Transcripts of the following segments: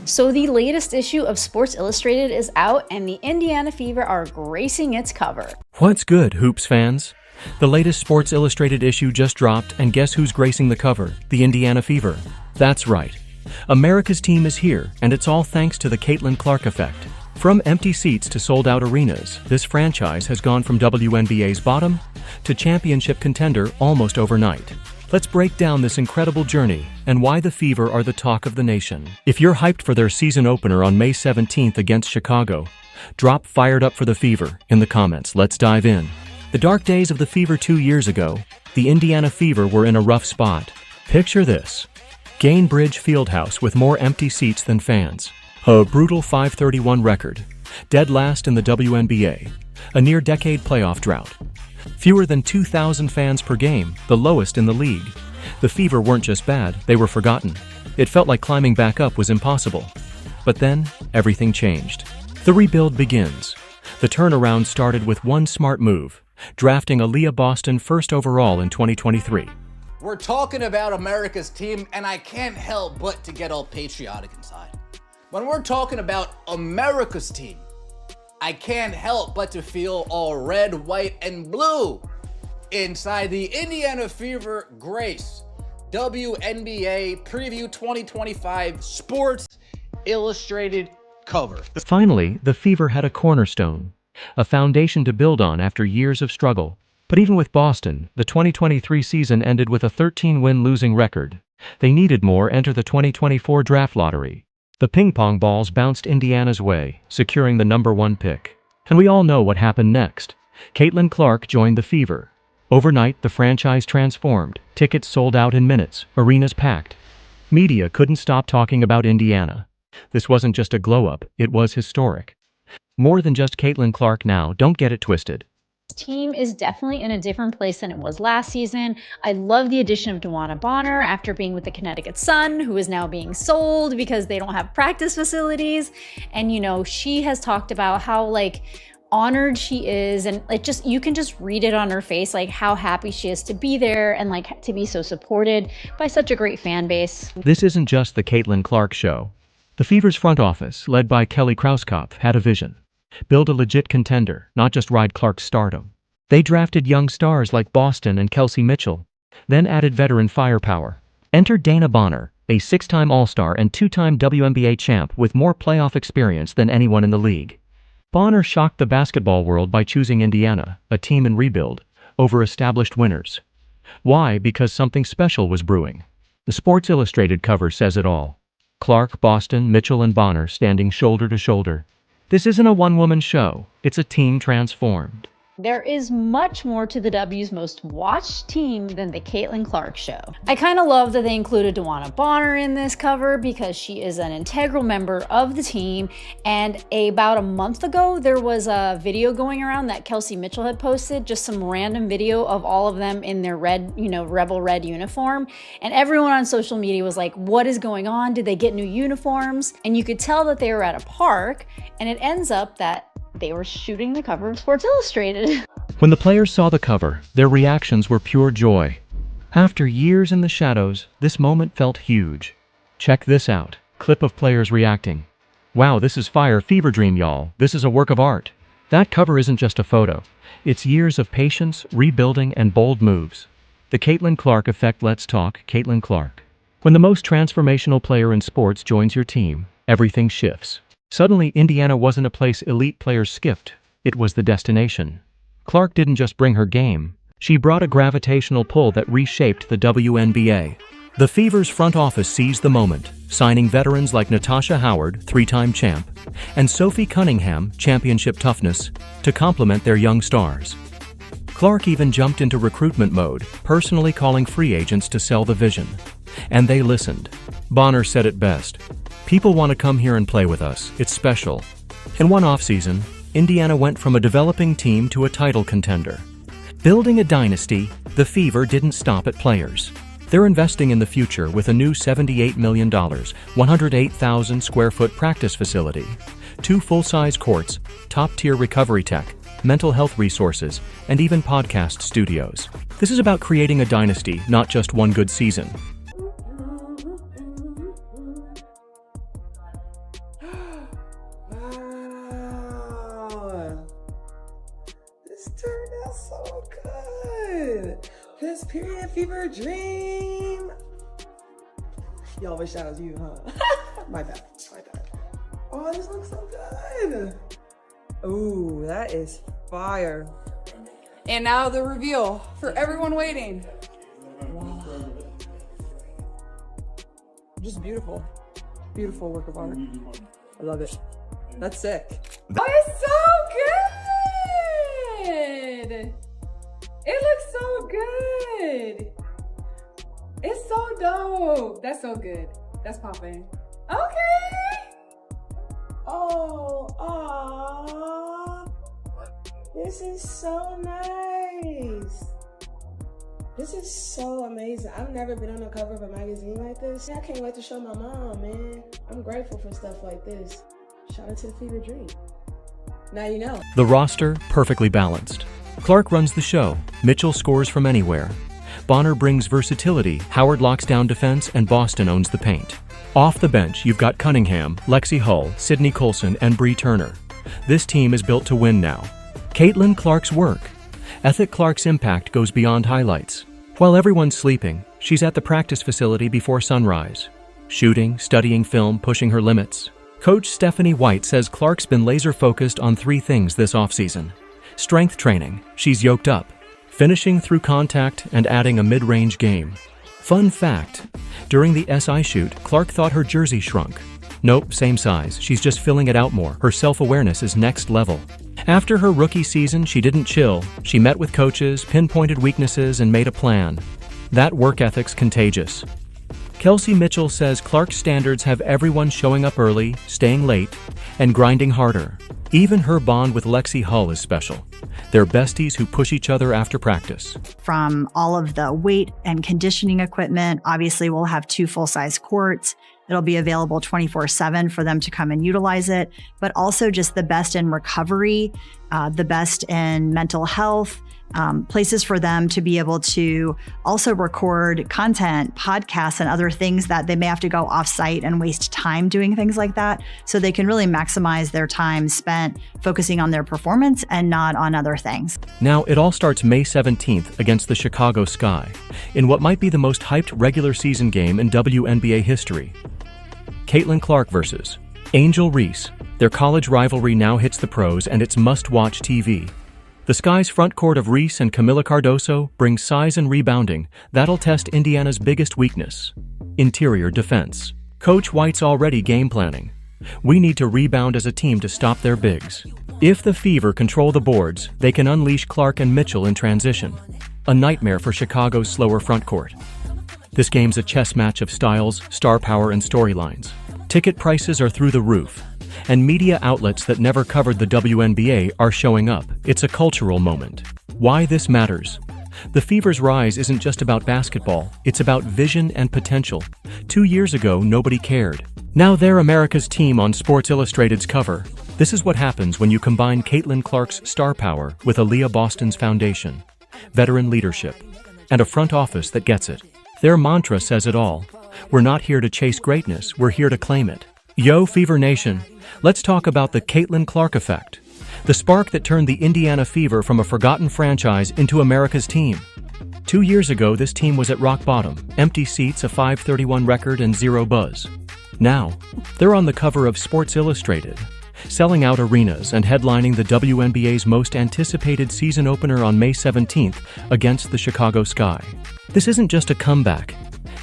So the latest issue of Sports Illustrated is out and the Indiana Fever are gracing its cover. What's good, Hoops fans? The latest Sports Illustrated issue just dropped, and guess who's gracing the cover? The Indiana Fever. That's right. America's team is here, and it's all thanks to the Caitlin Clark effect. From empty seats to sold-out arenas, this franchise has gone from WNBA's bottom to championship contender almost overnight. Let's break down this incredible journey and why the Fever are the talk of the nation. If you're hyped for their season opener on May 17th against Chicago, drop "fired up for the Fever" in the comments. Let's dive in. The dark days of the Fever 2 years ago, the Indiana Fever were in a rough spot. Picture this: Gainbridge Fieldhouse with more empty seats than fans. A brutal 531 record, dead last in the WNBA, a near-decade playoff drought. Fewer than 2,000 fans per game, the lowest in the league. The Fever weren't just bad, they were forgotten. It felt like climbing back up was impossible. But then, everything changed. The rebuild begins. The turnaround started with one smart move: drafting Aaliyah Boston first overall in 2023. We're talking about America's team, and I can't help but to get all patriotic inside. When we're talking about America's team, I can't help but to feel all red, white, and blue inside. The Indiana Fever grace WNBA Preview 2025 Sports Illustrated cover. Finally, the Fever had a cornerstone, a foundation to build on after years of struggle. But even with Boston, the 2023 season ended with a 13-win losing record. They needed more. Enter the 2024 draft lottery. The ping-pong balls bounced Indiana's way, securing the #1 pick. And we all know what happened next. Caitlin Clark joined the Fever. Overnight, the franchise transformed. Tickets sold out in minutes, arenas packed. Media couldn't stop talking about Indiana. This wasn't just a glow-up, it was historic. More than just Caitlin Clark now, don't get it twisted. Team is definitely in a different place than it was last season. I love the addition of DeWanna Bonner after being with the Connecticut Sun, who is now being sold because they don't have practice facilities. And she has talked about how honored she is, and you can just read it on her face, how happy she is to be there and to be so supported by such a great fan base. This isn't just the Caitlin Clark show. The Fever's front office, led by Kelly Krauskopf, had a vision. Build a legit contender, not just ride Clark's stardom. They drafted young stars like Boston and Kelsey Mitchell, then added veteran firepower. Enter Dana Bonner, a 6-time All-Star and 2-time WNBA champ with more playoff experience than anyone in the league. Bonner shocked the basketball world by choosing Indiana, a team in rebuild, over established winners. Why? Because something special was brewing. The Sports Illustrated cover says it all. Clark, Boston, Mitchell, and Bonner standing shoulder to shoulder. This isn't a one-woman show, it's a team transformed. There is much more to the W's most watched team than the Caitlin Clark show. I kind of love that they included DeWanna Bonner in this cover because she is an integral member of the team. And about a month ago, there was a video going around that Kelsey Mitchell had posted, just some random video of all of them in their red, rebel red uniform. And everyone on social media was like, what is going on? Did they get new uniforms? And you could tell that they were at a park, and it ends up that they were shooting the cover of Sports Illustrated. When the players saw the cover, their reactions were pure joy. After years in the shadows, this moment felt huge. Check this out. Clip of players reacting. Wow, this is fire. Fever dream, y'all. This is a work of art. That cover isn't just a photo. It's years of patience, rebuilding, and bold moves. The Caitlin Clark effect. Let's talk Caitlin Clark. When the most transformational player in sports joins your team, everything shifts. Suddenly, Indiana wasn't a place elite players skipped. It was the destination. Clark didn't just bring her game. She brought a gravitational pull that reshaped the WNBA. The Fever's front office seized the moment, signing veterans like Natasha Howard, 3-time champ, and Sophie Cunningham, championship toughness, to complement their young stars. Clark even jumped into recruitment mode, personally calling free agents to sell the vision. And they listened. Bonner said it best. People want to come here and play with us. It's special. In one offseason, Indiana went from a developing team to a title contender. Building a dynasty, the Fever didn't stop at players. They're investing in the future with a new $78 million, 108,000 square foot practice facility, 2 full-size courts, top-tier recovery tech, mental health resources, and even podcast studios. This is about creating a dynasty, not just one good season. Wow. This turned out so good. This period fever dream. Y'all wish that was you, huh? My bad. Oh, this looks so good. Ooh, that is fire. And now the reveal for everyone waiting. Wow. Just beautiful. Beautiful work of art. I love it. That's sick. Oh, it's so good. It looks so good. It's so dope. That's so good. That's popping. Okay. Oh, aw. This is so nice. This is so amazing. I've never been on the cover of a magazine like this. I can't wait to show my mom, man. I'm grateful for stuff like this. Shout out to the Fever Dream. Now you know. The roster, perfectly balanced. Clark runs the show. Mitchell scores from anywhere. Bonner brings versatility. Howard locks down defense, and Boston owns the paint. Off the bench, you've got Cunningham, Lexi Hull, Sydney Colson, and Bree Turner. This team is built to win now. Caitlin Clark's work. Ethic Clark's impact goes beyond highlights. While everyone's sleeping, she's at the practice facility before sunrise. Shooting, studying film, pushing her limits. Coach Stephanie White says Clark's been laser-focused on 3 things this offseason. Strength training, she's yoked up. Finishing through contact and adding a mid-range game. Fun fact, during the SI shoot, Clark thought her jersey shrunk. Nope, same size, she's just filling it out more. Her self-awareness is next level. After her rookie season, she didn't chill. She met with coaches, pinpointed weaknesses, and made a plan. That work ethic's contagious. Kelsey Mitchell says Clark's standards have everyone showing up early, staying late, and grinding harder. Even her bond with Lexi Hull is special. They're besties who push each other after practice. From all of the weight and conditioning equipment, obviously we'll have 2 full-size courts. It'll be available 24/7 for them to come and utilize it, but also just the best in recovery, the best in mental health, places for them to be able to also record content, podcasts, and other things that they may have to go off-site and waste time doing things like that. So they can really maximize their time spent focusing on their performance and not on other things. Now, it all starts May 17th against the Chicago Sky, in what might be the most hyped regular season game in WNBA history. Caitlin Clark versus Angel Reese. Their college rivalry now hits the pros, and it's must-watch TV. The Sky's front court of Reese and Camila Cardoso brings size and rebounding. That'll test Indiana's biggest weakness: interior defense. Coach White's already game planning. We need to rebound as a team to stop their bigs. If the Fever control the boards, they can unleash Clark and Mitchell in transition. A nightmare for Chicago's slower front court. This game's a chess match of styles, star power, and storylines. Ticket prices are through the roof, and media outlets that never covered the WNBA are showing up. It's a cultural moment. Why this matters? The Fever's rise isn't just about basketball, it's about vision and potential. 2 years ago, nobody cared. Now they're America's team on Sports Illustrated's cover. This is what happens when you combine Caitlin Clark's star power with Aaliyah Boston's foundation, veteran leadership, and a front office that gets it. Their mantra says it all. We're not here to chase greatness, we're here to claim it. Yo, Fever Nation, let's talk about the Caitlin Clark effect. The spark that turned the Indiana Fever from a forgotten franchise into America's team. 2 years ago, this team was at rock bottom, empty seats, a .531 record, and zero buzz. Now, they're on the cover of Sports Illustrated, selling out arenas and headlining the WNBA's most anticipated season opener on May 17th against the Chicago Sky. This isn't just a comeback.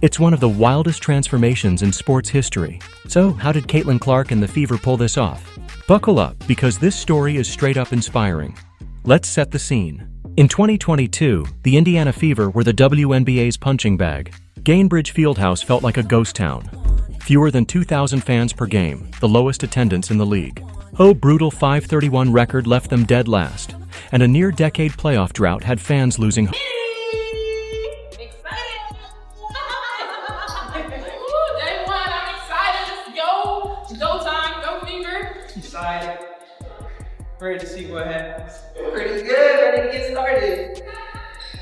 It's one of the wildest transformations in sports history. So, how did Caitlin Clark and the Fever pull this off? Buckle up, because this story is straight up inspiring. Let's set the scene. In 2022, the Indiana Fever were the WNBA's punching bag. Gainbridge Fieldhouse felt like a ghost town. Fewer than 2,000 fans per game, the lowest attendance in the league. A brutal .531 record left them dead last, and a near-decade playoff drought had fans losing hope. Ready to see what happens. Pretty good, ready to get started.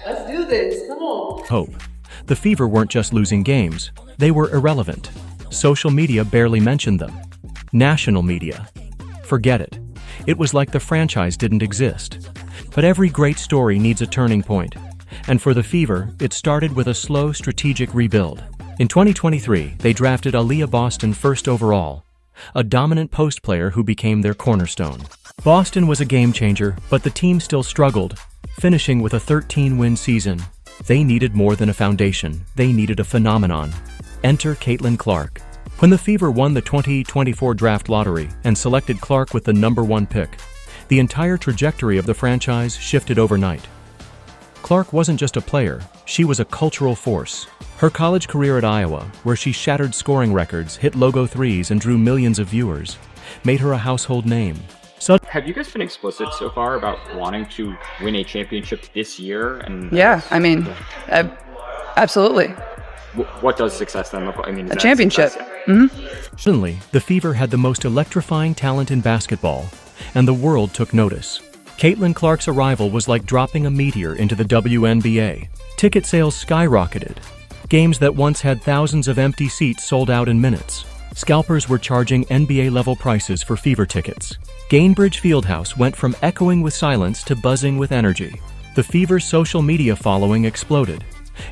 Let's do this, come on. Hope. The Fever weren't just losing games, they were irrelevant. Social media barely mentioned them. National media. Forget it. It was like the franchise didn't exist. But every great story needs a turning point. And for the Fever, it started with a slow, strategic rebuild. In 2023, they drafted Aaliyah Boston first overall, a dominant post player who became their cornerstone. Boston was a game changer, but the team still struggled, finishing with a 13-win season. They needed more than a foundation. They needed a phenomenon. Enter Caitlin Clark. When the Fever won the 2024 draft lottery and selected Clark with the #1 pick, the entire trajectory of the franchise shifted overnight. Clark wasn't just a player, she was a cultural force. Her college career at Iowa, where she shattered scoring records, hit logo threes, and drew millions of viewers, made her a household name. Have you guys been explicit so far about wanting to win a championship this year? And Yeah, I mean, absolutely. What does success then look like? I mean, A championship. Suddenly, the Fever had the most electrifying talent in basketball, and the world took notice. Caitlin Clark's arrival was like dropping a meteor into the WNBA. Ticket sales skyrocketed. Games that once had thousands of empty seats sold out in minutes. Scalpers were charging NBA-level prices for Fever tickets. Gainbridge Fieldhouse went from echoing with silence to buzzing with energy. The Fever's social media following exploded,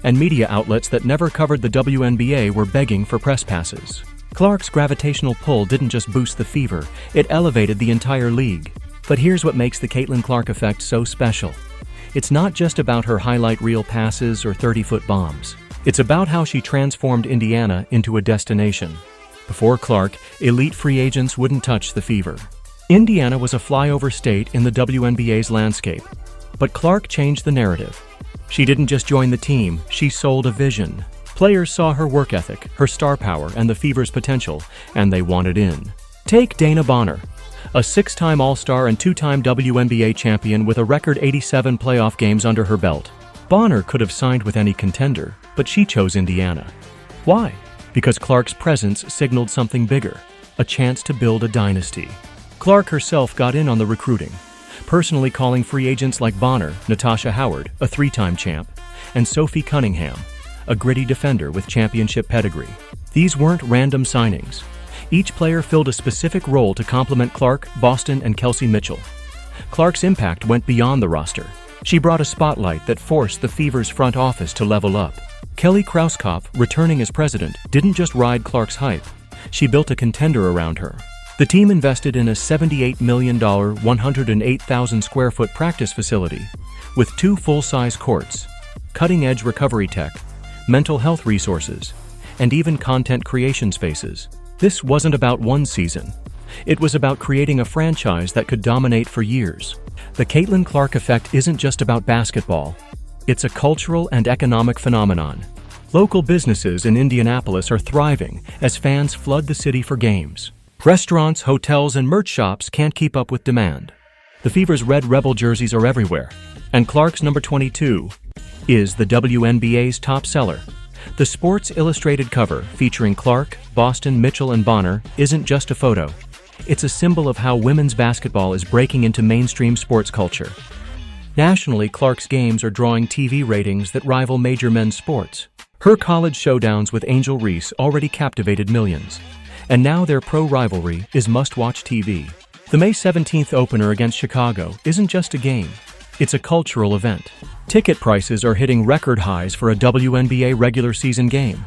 and media outlets that never covered the WNBA were begging for press passes. Clark's gravitational pull didn't just boost the Fever, it elevated the entire league. But here's what makes the Caitlin Clark effect so special. It's not just about her highlight reel passes or 30-foot bombs. It's about how she transformed Indiana into a destination. Before Clark, elite free agents wouldn't touch the Fever. Indiana was a flyover state in the WNBA's landscape. But Clark changed the narrative. She didn't just join the team, she sold a vision. Players saw her work ethic, her star power, and the Fever's potential, and they wanted in. Take Dana Bonner, a 6-time All-Star and 2-time WNBA champion with a record 87 playoff games under her belt. Bonner could have signed with any contender, but she chose Indiana. Why? Because Clark's presence signaled something bigger, a chance to build a dynasty. Clark herself got in on the recruiting, personally calling free agents like Bonner, Natasha Howard, a 3-time champ, and Sophie Cunningham, a gritty defender with championship pedigree. These weren't random signings. Each player filled a specific role to complement Clark, Boston, and Kelsey Mitchell. Clark's impact went beyond the roster. She brought a spotlight that forced the Fever's front office to level up. Kelly Krauskopf, returning as president, didn't just ride Clark's hype. She built a contender around her. The team invested in a $78 million, 108,000 square foot practice facility with 2 full-size courts, cutting-edge recovery tech, mental health resources, and even content creation spaces. This wasn't about one season. It was about creating a franchise that could dominate for years. The Caitlin Clark effect isn't just about basketball. It's a cultural and economic phenomenon. Local businesses in Indianapolis are thriving as fans flood the city for games. Restaurants, hotels, and merch shops can't keep up with demand. The Fever's Red Rebel jerseys are everywhere, and Clark's number 22 is the WNBA's top seller. The Sports Illustrated cover, featuring Clark, Boston, Mitchell, and Bonner, isn't just a photo. It's a symbol of how women's basketball is breaking into mainstream sports culture. Nationally, Clark's games are drawing TV ratings that rival major men's sports. Her college showdowns with Angel Reese already captivated millions, and now their pro rivalry is must-watch TV. The May 17th opener against Chicago isn't just a game, it's a cultural event. Ticket prices are hitting record highs for a WNBA regular season game,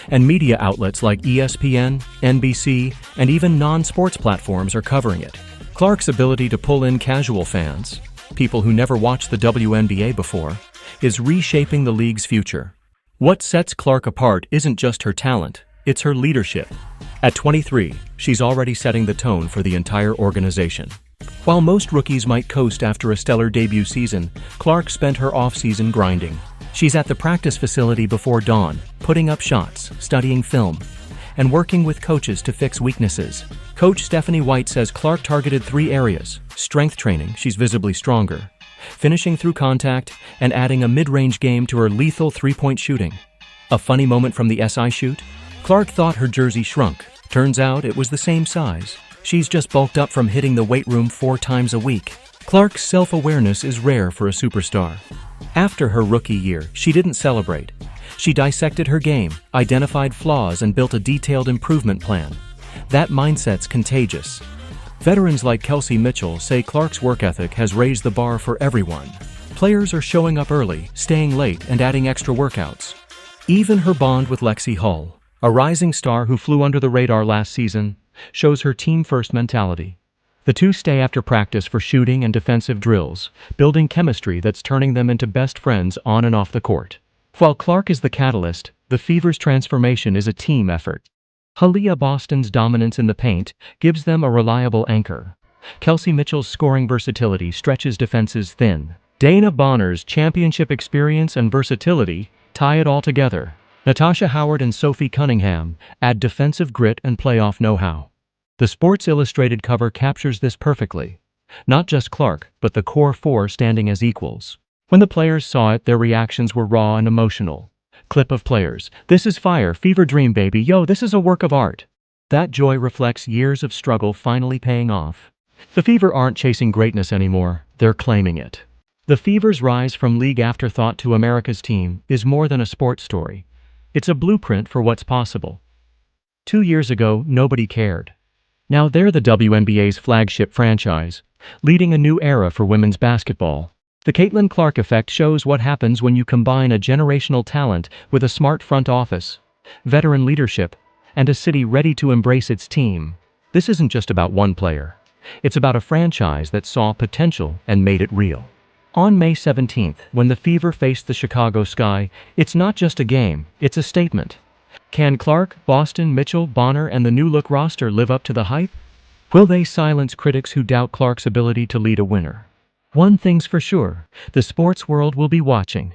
and media outlets like ESPN, NBC, and even non-sports platforms are covering it. Clark's ability to pull in casual fans, people who never watched the WNBA before, is reshaping the league's future. What sets Clark apart isn't just her talent, it's her leadership. At 23, she's already setting the tone for the entire organization. While most rookies might coast after a stellar debut season, Clark spent her off-season grinding. She's at the practice facility before dawn, putting up shots, studying film, and working with coaches to fix weaknesses. Coach Stephanie White says Clark targeted 3 areas: strength training, she's visibly stronger, finishing through contact, and adding a mid-range game to her lethal 3-point shooting. A funny moment from the SI shoot? Clark thought her jersey shrunk. Turns out it was the same size. She's just bulked up from hitting the weight room 4 times a week. Clark's self-awareness is rare for a superstar. After her rookie year, she didn't celebrate. She dissected her game, identified flaws, and built a detailed improvement plan. That mindset's contagious. Veterans like Kelsey Mitchell say Clark's work ethic has raised the bar for everyone. Players are showing up early, staying late, and adding extra workouts. Even her bond with Lexi Hull, a rising star who flew under the radar last season, shows her team-first mentality. The two stay after practice for shooting and defensive drills, building chemistry that's turning them into best friends on and off the court. While Clark is the catalyst, the Fever's transformation is a team effort. Aaliyah Boston's dominance in the paint gives them a reliable anchor. Kelsey Mitchell's scoring versatility stretches defenses thin. Dana Bonner's championship experience and versatility tie it all together. Natasha Howard and Sophie Cunningham add defensive grit and playoff know-how. The Sports Illustrated cover captures this perfectly. Not just Clark, but the core four standing as equals. When the players saw it, their reactions were raw and emotional. Clip of players. "This is fire, fever dream, baby. Yo, this is a work of art." That joy reflects years of struggle finally paying off. The Fever aren't chasing greatness anymore, they're claiming it. The Fever's rise from league afterthought to America's team is more than a sports story. It's a blueprint for what's possible. 2 years ago, nobody cared. Now they're the WNBA's flagship franchise, leading a new era for women's basketball. The Caitlin Clark effect shows what happens when you combine a generational talent with a smart front office, veteran leadership, and a city ready to embrace its team. This isn't just about one player. It's about a franchise that saw potential and made it real. On May 17th, when the Fever faced the Chicago Sky, it's not just a game, it's a statement. Can Clark, Boston, Mitchell, Bonner, and the new-look roster live up to the hype? Will they silence critics who doubt Clark's ability to lead a winner? One thing's for sure, the sports world will be watching.